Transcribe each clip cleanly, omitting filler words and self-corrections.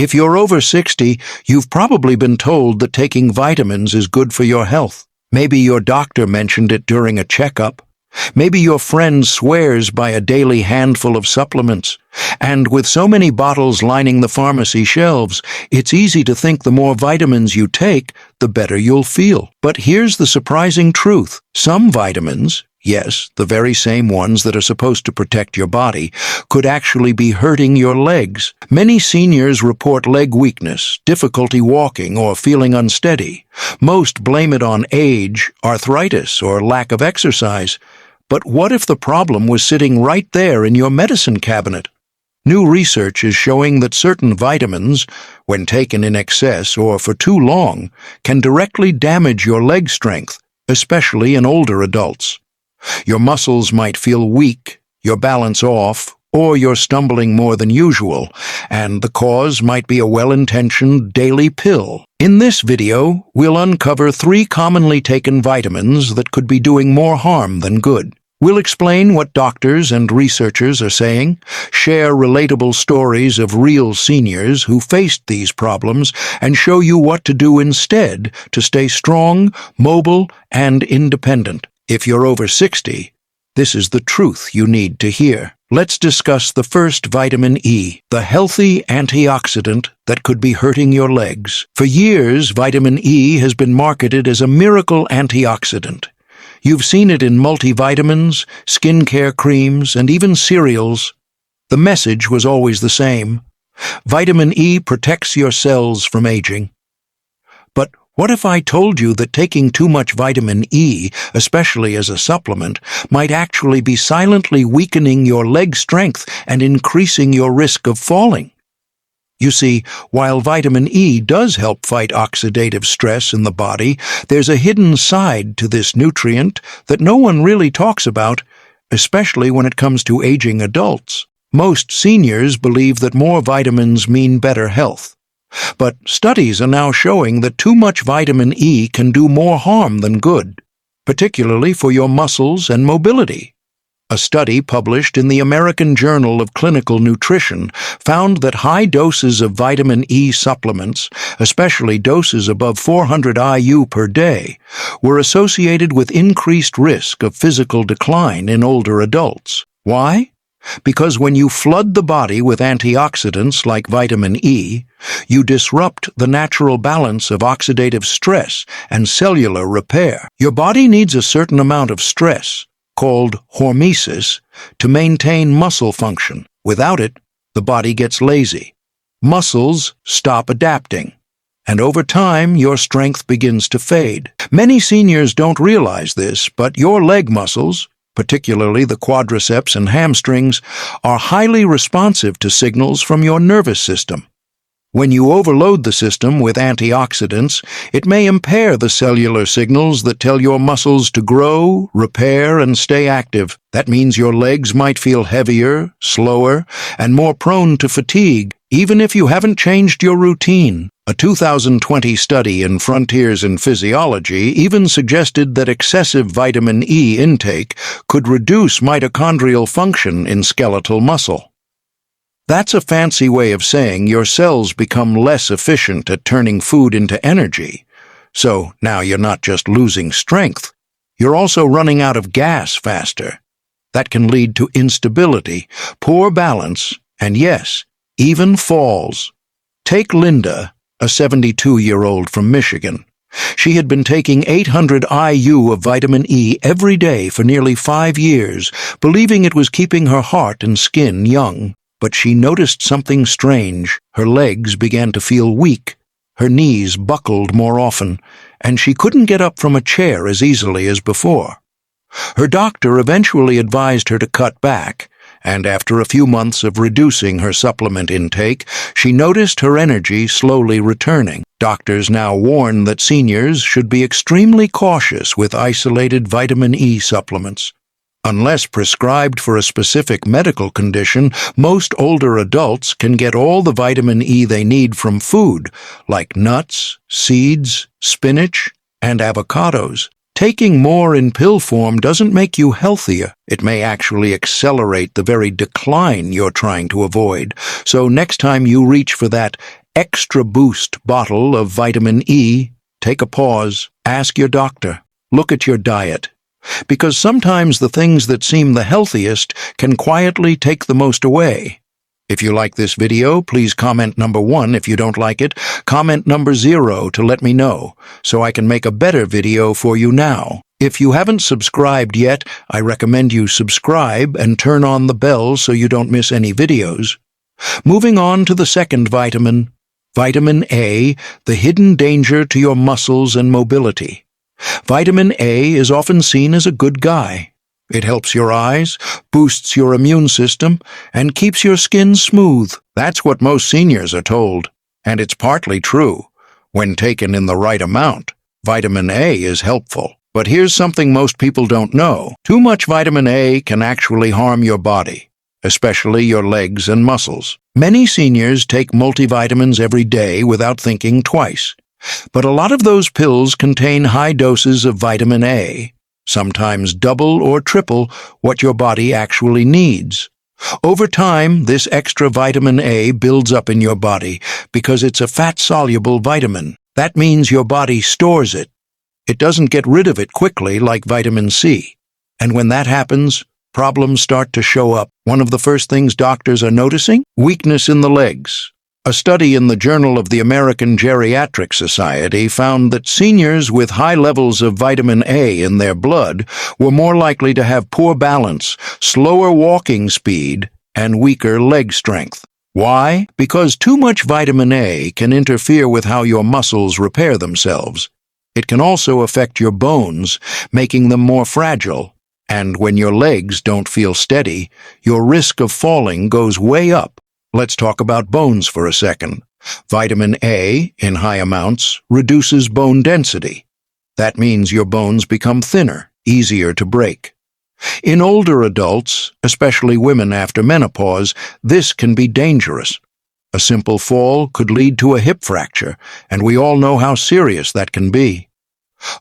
If you're over 60, you've probably been told that taking vitamins is good for your health. Maybe your doctor mentioned it during a checkup. Maybe your friend swears by a daily handful of supplements. And with so many bottles lining the pharmacy shelves, it's easy to think the more vitamins you take, the better you'll feel. But here's the surprising truth. Some vitamins, yes, the very same ones that are supposed to protect your body, could actually be hurting your legs. Many seniors report leg weakness, difficulty walking, or feeling unsteady. Most blame it on age, arthritis, or lack of exercise. But what if the problem was sitting right there in your medicine cabinet? New research is showing that certain vitamins, when taken in excess or for too long, can directly damage your leg strength, especially in older adults. Your muscles might feel weak, your balance off, or you're stumbling more than usual, and the cause might be a well-intentioned daily pill. In this video, we'll uncover 3 commonly taken vitamins that could be doing more harm than good. We'll explain what doctors and researchers are saying, share relatable stories of real seniors who faced these problems, and show you what to do instead to stay strong, mobile, and independent. If you're over 60, this is the truth you need to hear. Let's discuss the first vitamin E, the healthy antioxidant that could be hurting your legs. For years, vitamin E has been marketed as a miracle antioxidant. You've seen it in multivitamins, skincare creams, and even cereals. The message was always the same. Vitamin E protects your cells from aging. But what if I told you that taking too much vitamin E, especially as a supplement, might actually be silently weakening your leg strength and increasing your risk of falling? You see, while vitamin E does help fight oxidative stress in the body, there's a hidden side to this nutrient that no one really talks about, especially when it comes to aging adults. Most seniors believe that more vitamins mean better health. But studies are now showing that too much vitamin E can do more harm than good, particularly for your muscles and mobility. A study published in the American Journal of Clinical Nutrition found that high doses of vitamin E supplements, especially doses above 400 IU per day, were associated with increased risk of physical decline in older adults. Why? Because when you flood the body with antioxidants like vitamin E, you disrupt the natural balance of oxidative stress and cellular repair. Your body needs a certain amount of stress, called hormesis, to maintain muscle function. Without it, the body gets lazy. Muscles stop adapting, and over time, your strength begins to fade. Many seniors don't realize this, but your leg muscles, particularly the quadriceps and hamstrings, are highly responsive to signals from your nervous system. When you overload the system with antioxidants, it may impair the cellular signals that tell your muscles to grow, repair, and stay active. That means your legs might feel heavier, slower, and more prone to fatigue, even if you haven't changed your routine. A 2020 study in Frontiers in Physiology even suggested that excessive vitamin E intake could reduce mitochondrial function in skeletal muscle. That's a fancy way of saying your cells become less efficient at turning food into energy. So now you're not just losing strength, you're also running out of gas faster. That can lead to instability, poor balance, and yes, even falls. Take Linda, a 72-year-old from Michigan. She had been taking 800 IU of vitamin E every day for nearly 5 years, believing it was keeping her heart and skin young. But she noticed something strange. Her legs began to feel weak, her knees buckled more often, and she couldn't get up from a chair as easily as before. Her doctor eventually advised her to cut back, and after a few months of reducing her supplement intake, she noticed her energy slowly returning. Doctors now warn that seniors should be extremely cautious with isolated vitamin E supplements. Unless prescribed for a specific medical condition, most older adults can get all the vitamin E they need from food, like nuts, seeds, spinach, and avocados. Taking more in pill form doesn't make you healthier. It may actually accelerate the very decline you're trying to avoid. So next time you reach for that extra boost bottle of vitamin E, take a pause, ask your doctor, look at your diet. Because sometimes the things that seem the healthiest can quietly take the most away. If you like this video, please comment number 1. If you don't like it, comment number 0 to let me know, so I can make a better video for you now. If you haven't subscribed yet, I recommend you subscribe and turn on the bell so you don't miss any videos. Moving on to the second vitamin, Vitamin A, the hidden danger to your muscles and mobility. Vitamin A is often seen as a good guy. It helps your eyes, boosts your immune system, and keeps your skin smooth. That's what most seniors are told. And it's partly true. When taken in the right amount, vitamin A is helpful. But here's something most people don't know. Too much vitamin A can actually harm your body, especially your legs and muscles. Many seniors take multivitamins every day without thinking twice. But a lot of those pills contain high doses of vitamin A, sometimes double or triple what your body actually needs. Over time, this extra vitamin A builds up in your body because it's a fat-soluble vitamin. That means your body stores it. It doesn't get rid of it quickly like vitamin C. And when that happens, problems start to show up. One of the first things doctors are noticing? Weakness in the legs. A study in the Journal of the American Geriatric Society found that seniors with high levels of vitamin A in their blood were more likely to have poor balance, slower walking speed, and weaker leg strength. Why? Because too much vitamin A can interfere with how your muscles repair themselves. It can also affect your bones, making them more fragile. And when your legs don't feel steady, your risk of falling goes way up. Let's talk about bones for a second. Vitamin A, in high amounts, reduces bone density. That means your bones become thinner, easier to break. In older adults, especially women after menopause, this can be dangerous. A simple fall could lead to a hip fracture, and we all know how serious that can be.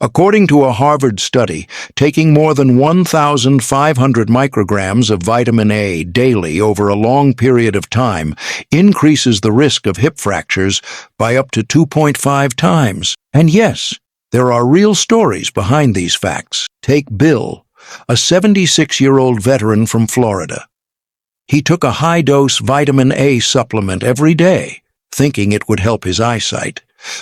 According to a Harvard study, taking more than 1,500 micrograms of vitamin A daily over a long period of time increases the risk of hip fractures by up to 2.5 times. And yes, there are real stories behind these facts. Take Bill, a 76-year-old veteran from Florida. He took a high-dose vitamin A supplement every day, thinking it would help his eyesight.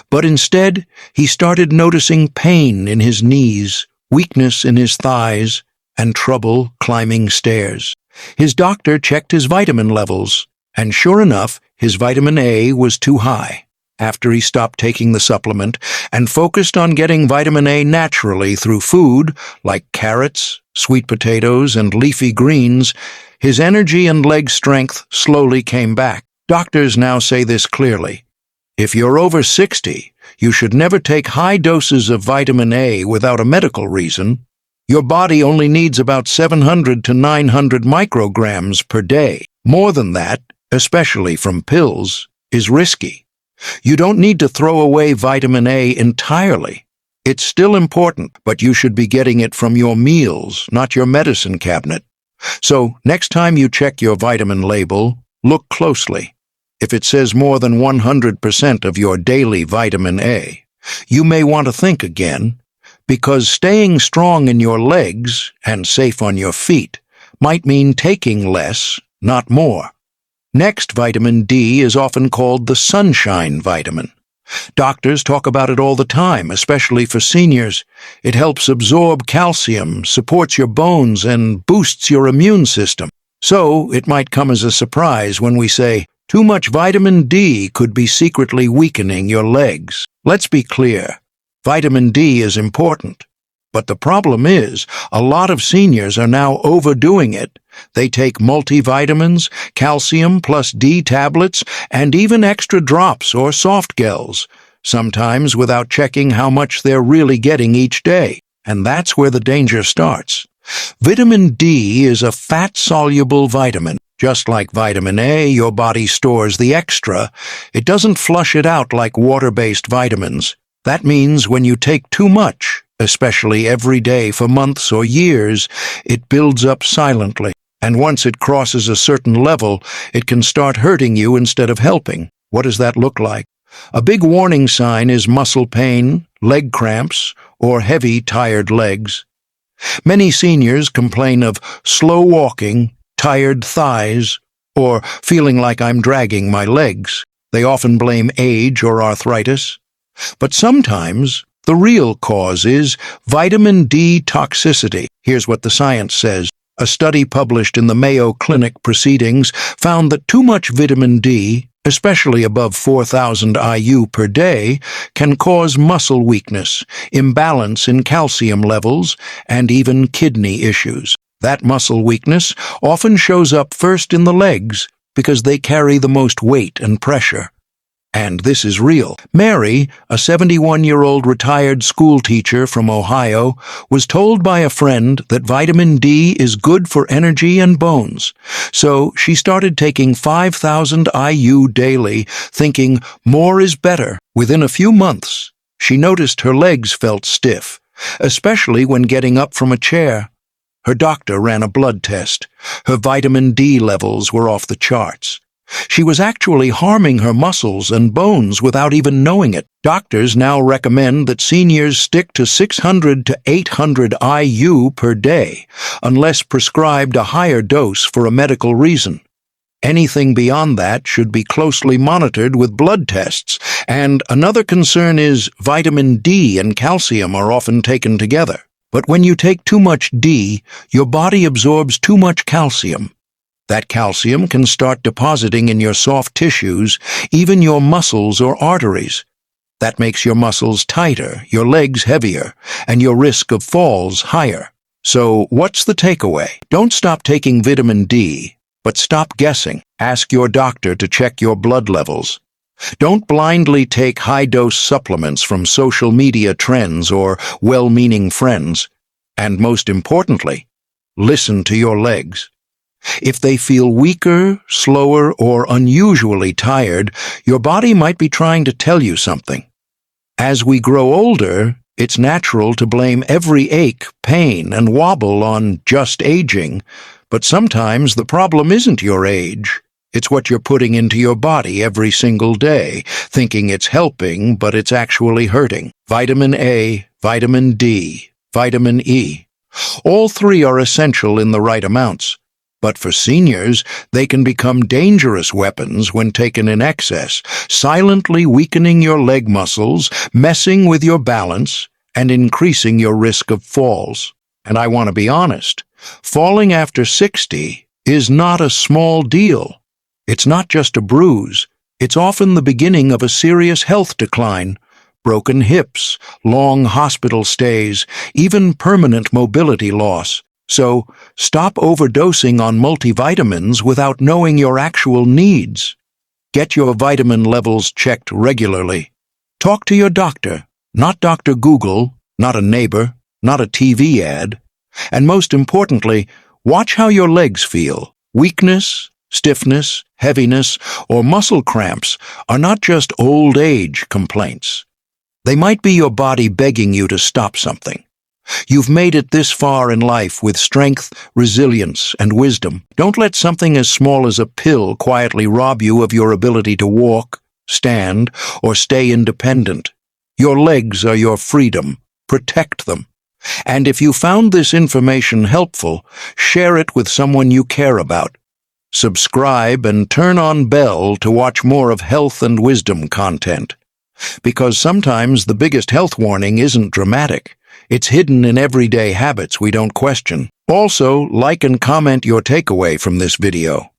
But instead, he started noticing pain in his knees, weakness in his thighs, and trouble climbing stairs. His doctor checked his vitamin levels, and sure enough, his vitamin A was too high. After he stopped taking the supplement and focused on getting vitamin A naturally through food like carrots, sweet potatoes, and leafy greens, his energy and leg strength slowly came back. Doctors now say this clearly. If you're over 60, you should never take high doses of vitamin A without a medical reason. Your body only needs about 700 to 900 micrograms per day. More than that, especially from pills, is risky. You don't need to throw away vitamin A entirely. It's still important, but you should be getting it from your meals, not your medicine cabinet. So, next time you check your vitamin label, look closely. If it says more than 100% of your daily vitamin A, you may want to think again, because staying strong in your legs and safe on your feet might mean taking less, not more. Next, vitamin D is often called the sunshine vitamin. Doctors talk about it all the time, especially for seniors. It helps absorb calcium, supports your bones, and boosts your immune system. So, it might come as a surprise when we say, too much vitamin D could be secretly weakening your legs. Let's be clear. Vitamin D is important. But the problem is, a lot of seniors are now overdoing it. They take multivitamins, calcium plus D tablets, and even extra drops or soft gels, sometimes without checking how much they're really getting each day. And that's where the danger starts. Vitamin D is a fat-soluble vitamin. Just like vitamin A, your body stores the extra. It doesn't flush it out like water-based vitamins. That means when you take too much, especially every day for months or years, it builds up silently. And once it crosses a certain level, it can start hurting you instead of helping. What does that look like? A big warning sign is muscle pain, leg cramps, or heavy, tired legs. Many seniors complain of slow walking, tired thighs, or feeling like I'm dragging my legs. They often blame age or arthritis. But sometimes the real cause is vitamin D toxicity. Here's what the science says. A study published in the Mayo Clinic Proceedings found that too much vitamin D, especially above 4,000 IU per day, can cause muscle weakness, imbalance in calcium levels, and even kidney issues. That muscle weakness often shows up first in the legs because they carry the most weight and pressure. And this is real. Mary, a 71-year-old retired school teacher from Ohio, was told by a friend that vitamin D is good for energy and bones. So she started taking 5,000 IU daily, thinking more is better. Within a few months, she noticed her legs felt stiff, especially when getting up from a chair. Her doctor ran a blood test. Her vitamin D levels were off the charts. She was actually harming her muscles and bones without even knowing it. Doctors now recommend that seniors stick to 600 to 800 IU per day, unless prescribed a higher dose for a medical reason. Anything beyond that should be closely monitored with blood tests. And another concern is vitamin D and calcium are often taken together. But when you take too much D, your body absorbs too much calcium. That calcium can start depositing in your soft tissues, even your muscles or arteries. That makes your muscles tighter, your legs heavier, and your risk of falls higher. So what's the takeaway? Don't stop taking vitamin D, but stop guessing. Ask your doctor to check your blood levels. Don't blindly take high-dose supplements from social media trends or well-meaning friends. And most importantly, listen to your legs. If they feel weaker, slower, or unusually tired, your body might be trying to tell you something. As we grow older, it's natural to blame every ache, pain, and wobble on just aging, but sometimes the problem isn't your age. It's what you're putting into your body every single day, thinking it's helping, but it's actually hurting. Vitamin A, vitamin D, vitamin E. All three are essential in the right amounts. But for seniors, they can become dangerous weapons when taken in excess, silently weakening your leg muscles, messing with your balance, and increasing your risk of falls. And I want to be honest, falling after 60 is not a small deal. It's not just a bruise. It's often the beginning of a serious health decline. Broken hips, long hospital stays, even permanent mobility loss. So, stop overdosing on multivitamins without knowing your actual needs. Get your vitamin levels checked regularly. Talk to your doctor, not Dr. Google, not a neighbor, not a TV ad. And most importantly, watch how your legs feel. Weakness, stiffness, heaviness, or muscle cramps are not just old age complaints. They might be your body begging you to stop something. You've made it this far in life with strength, resilience, and wisdom. Don't let something as small as a pill quietly rob you of your ability to walk, stand, or stay independent. Your legs are your freedom. Protect them. And if you found this information helpful, share it with someone you care about. Subscribe and turn on bell to watch more of health and wisdom content. Because sometimes the biggest health warning isn't dramatic. It's hidden in everyday habits we don't question. Also, like and comment your takeaway from this video.